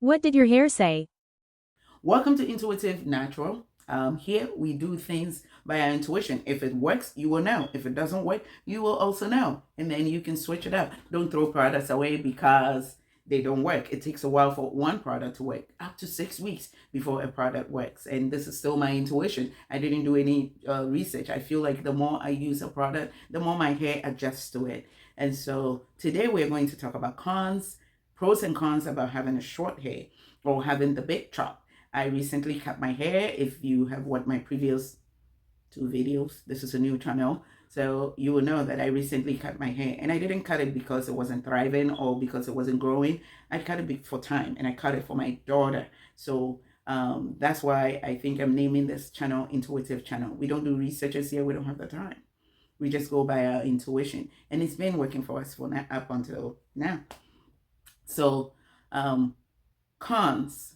What did your hair say? Welcome to Intuitive Natural. Here we do things by our intuition. If it works, you will know. If it doesn't work, you will also know. And then you can switch it up. Don't throw products away because they don't work. It takes a while for one product to work, up to 6 weeks before a product works. And this is still my intuition. I didn't do any research. I feel like the more I use a product, the more my hair adjusts to it. And so today we're going to talk about pros and cons about having a short hair or having the big chop. I recently cut my hair. If you have watched my previous two videos, this is a new channel. So you will know that I recently cut my hair, and I didn't cut it because it wasn't thriving or because it wasn't growing. I cut it for time, and I cut it for my daughter. So that's why I think I'm naming this channel Intuitive Channel. We don't do researches here. We don't have the time. We just go by our intuition, and it's been working for us for now, up until now. So cons,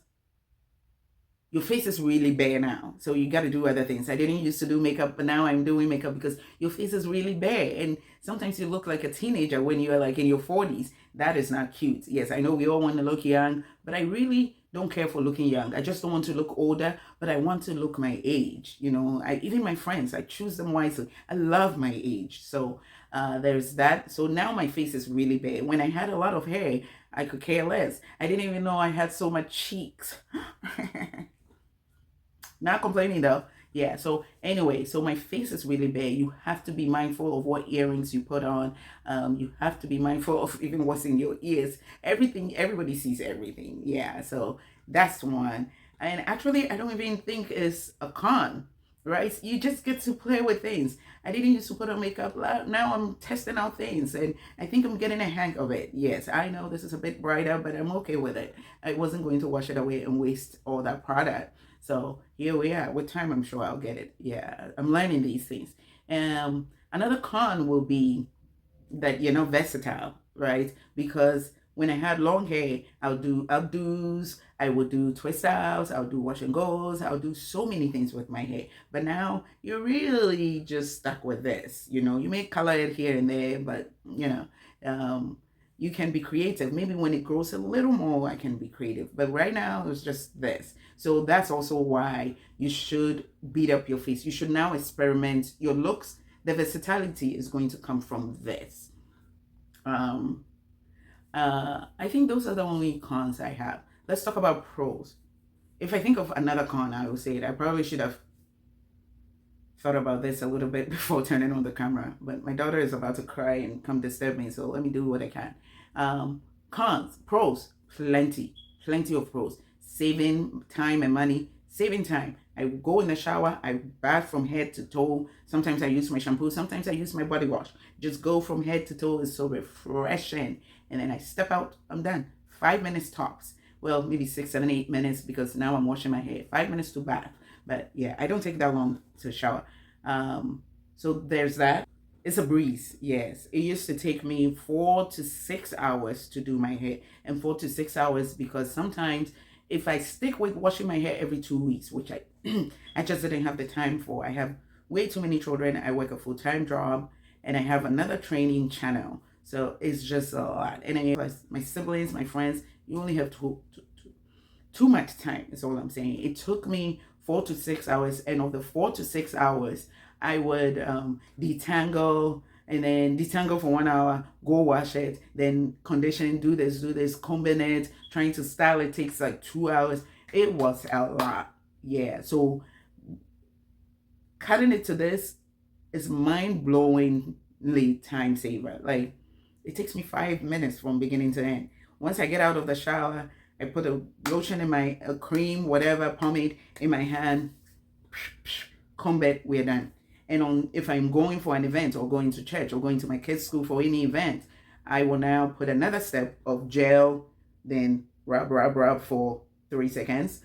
your face is really bare now. So you got to do other things. I didn't used to do makeup, but now I'm doing makeup because your face is really bare. And sometimes you look like a teenager when you're like in your 40s. That is not cute. Yes, I know we all want to look young, but I really don't care for looking young. I just don't want to look older, but I want to look my age. Even my friends, I choose them wisely. I love my age. So there's that. So now my face is really bare. When I had a lot of hair, I could care less. I didn't even know I had so much cheeks. Not complaining though. Yeah, so anyway, so my face is really bad. You have to be mindful of what earrings you put on. You have to be mindful of even what's in your ears. Everything, everybody sees everything. Yeah, so that's one. And actually, I don't even think it's a con, right? You just get to play with things. I didn't used to put on makeup. Now I'm testing out things, and I think I'm getting a hang of it. Yes, I know this is a bit brighter, but I'm okay with it. I wasn't going to wash it away and waste all that product. So here we are. With time, I'm sure I'll get it. Yeah, I'm learning these things. Another con will be that you're not versatile, right? Because when I had long hair, I'll do updos, I would do twist outs, I'll do wash and goes, I'll do so many things with my hair. But now you're really just stuck with this. You may color it here and there, but you can be creative. Maybe when it grows a little more, I can be creative. But right now, it's just this. So that's also why you should beat up your face. You should now experiment your looks. The versatility is going to come from this. Um, I think those are the only cons I have. Let's talk about pros. If I think of another con, I will say it. I probably should have thought about this a little bit before turning on the camera, but my daughter is about to cry and come disturb me, so let me do what I can. Cons, pros, plenty of pros. Saving time and money, saving time. I go in the shower, I bath from head to toe. Sometimes I use my shampoo, sometimes I use my body wash. Just go from head to toe. It's so refreshing. And then I step out, I'm done. 5 minutes tops. Well, maybe 6, 7, 8 minutes because now I'm washing my hair. 5 minutes to bath. But yeah, I don't take that long to shower. So there's that. It's a breeze. Yes, it used to take me 4 to 6 hours to do my hair, and 4 to 6 hours because sometimes if I stick with washing my hair every 2 weeks, which I I just didn't have the time for. I have way too many children. I work a full-time job, and I have another training channel. So it's just a lot. And I have my siblings, my friends. You only have too much time is all I'm saying. It took me 4 to 6 hours, and of the 4 to 6 hours, I would detangle and then detangle for 1 hour, go wash it, then condition, do this, combine it, trying to style it takes like 2 hours. It was a lot. Yeah. So cutting it to this is mind-blowingly time saver. Like it takes me 5 minutes from beginning to end. Once I get out of the shower, I put a lotion in my cream, whatever, pomade in my hand, comb it, we're done. And if I'm going for an event or going to church or going to my kids' school for any event, I will now put another step of gel, then rub for 3 seconds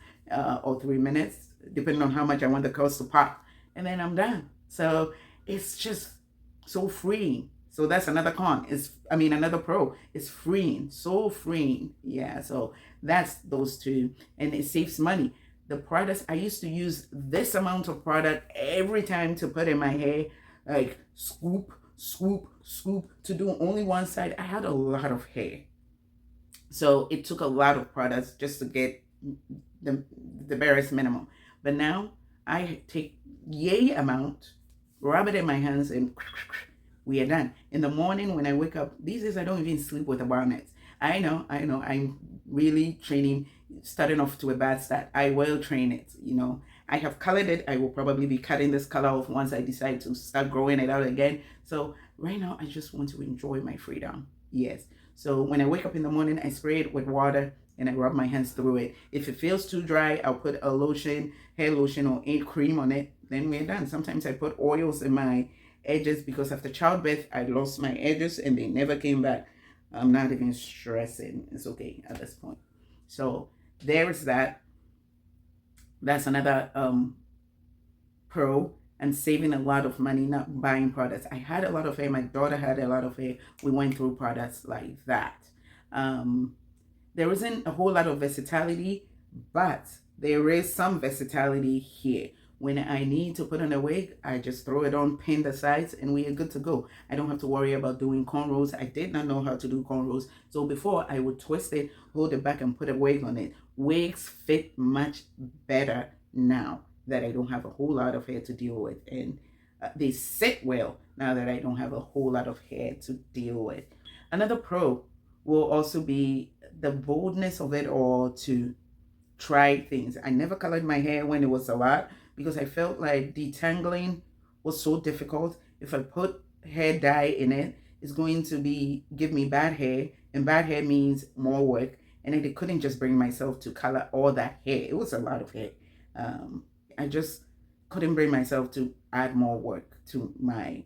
or 3 minutes, depending on how much I want the curls to pop. And then I'm done. So it's just so freeing. So that's another con. Another pro. It's freeing, so freeing. Yeah. So that's those two, and it saves money. The products, I used to use this amount of product every time to put in my hair, like scoop to do only one side. I had a lot of hair. So it took a lot of products just to get the, the barest minimum. But now I take yay amount, rub it in my hands, and we are done. In the morning when I wake up, these days I don't even sleep with a bonnet. I know, I'm really training, starting off to a bad start. I will train it, you know. I have colored it. I will probably be cutting this color off once I decide to start growing it out again. So right now, I just want to enjoy my freedom. Yes. So when I wake up in the morning, I spray it with water and I rub my hands through it. If it feels too dry, I'll put a lotion, hair lotion or a cream on it. Then we're done. Sometimes I put oils in my edges because after childbirth, I lost my edges and they never came back. I'm not even stressing. It's okay at this point. So there is that. That's another pro, and saving a lot of money not buying products. I had a lot of hair. My daughter had a lot of hair. We went through products like that. There isn't a whole lot of versatility, but there is some versatility here. When I need to put on a wig, I just throw it on, pin the sides, and we are good to go. I don't have to worry about doing cornrows. I did not know how to do cornrows. So before, I would twist it, hold it back, and put a wig on it. Wigs fit much better now that I don't have a whole lot of hair to deal with. And they sit well now that I don't have a whole lot of hair to deal with. Another pro will also be the boldness of it all to try things. I never colored my hair when it was a lot because I felt like detangling was so difficult. If I put hair dye in it, it's going to give me bad hair, and bad hair means more work. And I couldn't just bring myself to color all that hair. It was a lot of hair. I just couldn't bring myself to add more work to my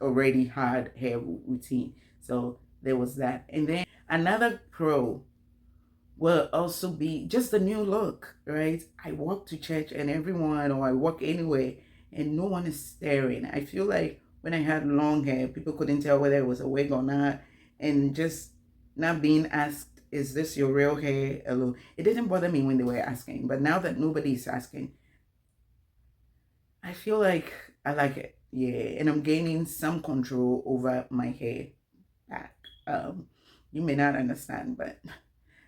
already hard hair routine. So there was that. And then another pro will also be just the new look, right? I walk to church and everyone, or I walk anywhere and no one is staring. I feel like when I had long hair, people couldn't tell whether it was a wig or not. And just not being asked, is this your real hair? Hello. It didn't bother me when they were asking, but now that nobody's asking, I feel like I like it. Yeah. And I'm gaining some control over my hair back. You may not understand, but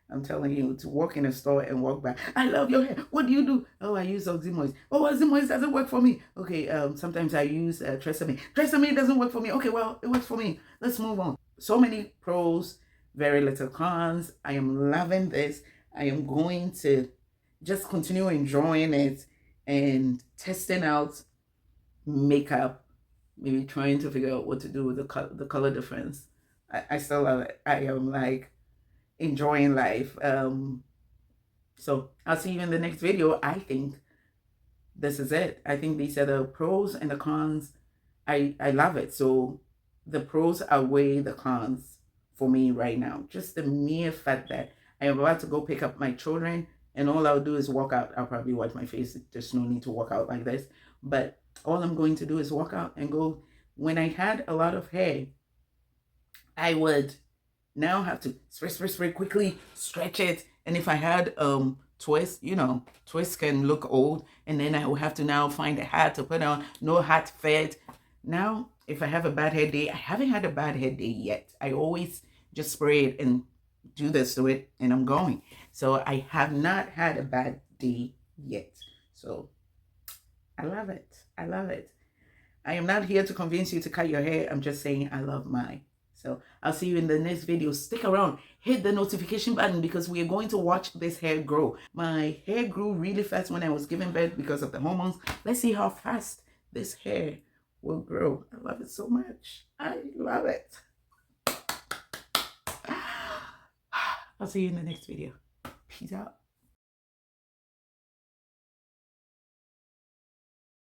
I'm telling you, to walk in a store and walk back. I love your hair. What do you do? Oh, I use Oxymoist. Oh, Oxymoist doesn't work for me. Okay, sometimes I use Tresemme. Tresemme doesn't work for me. Okay, well, it works for me. Let's move on. So many pros, very little cons. I am loving this. I am going to just continue enjoying it and testing out makeup, maybe trying to figure out what to do with the color difference. I still love it. I am like enjoying life. So I'll see you in the next video. I think this is it. I think these are the pros and the cons. I love it. So the pros outweigh the cons for me right now. Just the mere fact that I am about to go pick up my children and all I'll do is walk out. I'll probably wipe my face. There's no need to walk out like this. But all I'm going to do is walk out and go. When I had a lot of hair, I would now have to spray quickly, stretch it. And if I had twist, you know, twist can look old, and then I will have to now find a hat to put on. No hat fit. Now, if I have a bad hair day, I haven't had a bad hair day yet. I always just spray it and do this to it, and I'm going. So I have not had a bad day yet. So I love it. I love it. I am not here to convince you to cut your hair. I'm just saying I love mine. So I'll see you in the next video. Stick around. Hit the notification button because we are going to watch this hair grow. My hair grew really fast when I was giving birth because of the hormones. Let's see how fast this hair will grow. I love it so much. I love it. I'll see you in the next video. Peace out.